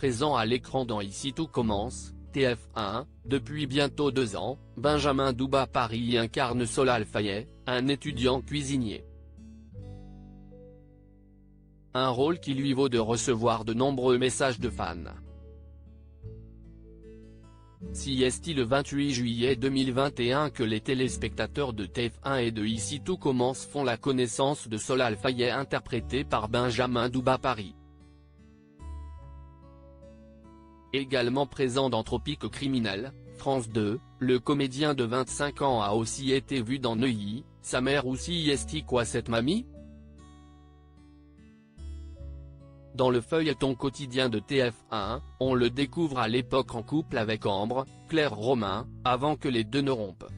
présent à l'écran dans Ici tout commence, TF1, depuis bientôt 2 ans, Benjamin Douba-Paris y incarne Solal Fayet, un étudiant cuisinier. Un rôle qui lui vaut de recevoir de nombreux messages de fans. Si est le 28 juillet 2021 que les téléspectateurs de TF1 et de Ici tout commence font la connaissance de Solal Fayet interprété par Benjamin Douba-Paris. Également présent dans Tropique criminel, France 2, le comédien de 25 ans a aussi été vu dans Neuilly, sa mère aussi est quoi cette mamie? Dans le feuilleton quotidien de TF1, on le découvre à l'époque en couple avec Ambre, Claire Romain, avant que les deux ne rompent.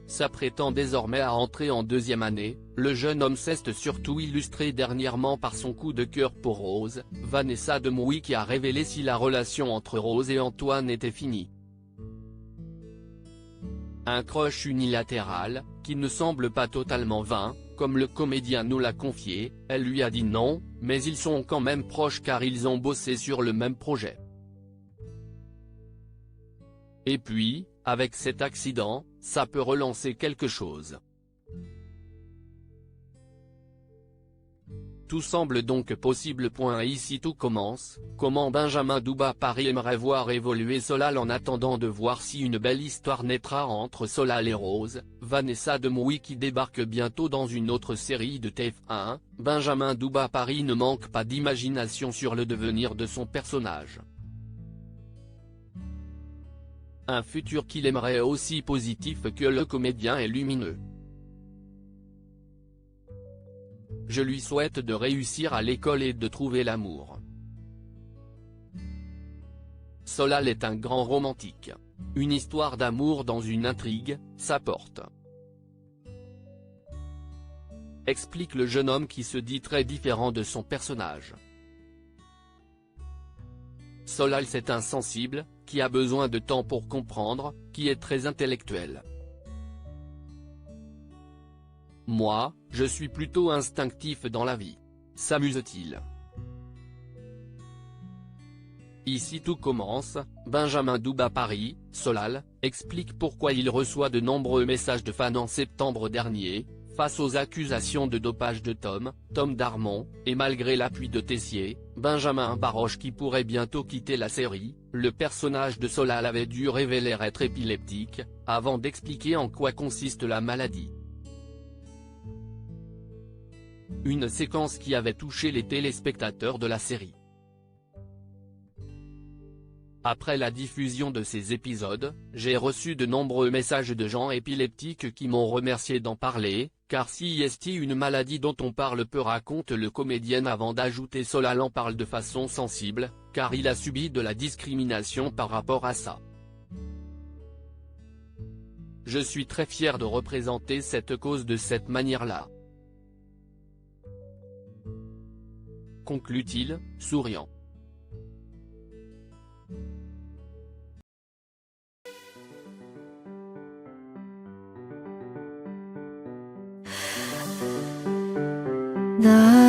S'apprêtant désormais à entrer en 2e année, le jeune homme s'est surtout illustré dernièrement par son coup de cœur pour Rose, Vanessa Demouy qui a révélé si la relation entre Rose et Antoine était finie. Un crush unilatéral, qui ne semble pas totalement vain, comme le comédien nous l'a confié, elle lui a dit non, mais ils sont quand même proches car ils ont bossé sur le même projet. Et puis, avec cet accident, ça peut relancer quelque chose. Tout semble donc possible. Ici tout commence, comment Benjamin Douba-Paris aimerait voir évoluer Solal en attendant de voir si une belle histoire naîtra entre Solal et Rose, Vanessa Demouy qui débarque bientôt dans une autre série de TF1, Benjamin Douba-Paris ne manque pas d'imagination sur le devenir de son personnage. Un futur qu'il aimerait aussi positif que le comédien est lumineux. Je lui souhaite de réussir à l'école et de trouver l'amour. Solal est un grand romantique. Une histoire d'amour dans une intrigue, ça porte. Explique le jeune homme qui se dit très différent de son personnage. Solal c'est un sensible, qui a besoin de temps pour comprendre, qui est très intellectuel. Moi, je suis plutôt instinctif dans la vie. S'amuse-t-il? Ici tout commence, Benjamin Douba-Paris, Solal, explique pourquoi il reçoit de nombreux messages de fans en septembre dernier, face aux accusations de dopage de Tom Darmon, et malgré l'appui de Tessier, Benjamin Baroche qui pourrait bientôt quitter la série, le personnage de Solal avait dû révéler être épileptique, avant d'expliquer en quoi consiste la maladie. Une séquence qui avait touché les téléspectateurs de la série. Après la diffusion de ces épisodes, j'ai reçu de nombreux messages de gens épileptiques qui m'ont remercié d'en parler, car si est une maladie dont on parle peu, raconte le comédien avant d'ajouter Solal en parle de façon sensible, car il a subi de la discrimination par rapport à ça. Je suis très fier de représenter cette cause de cette manière-là. Conclut-il, souriant. 나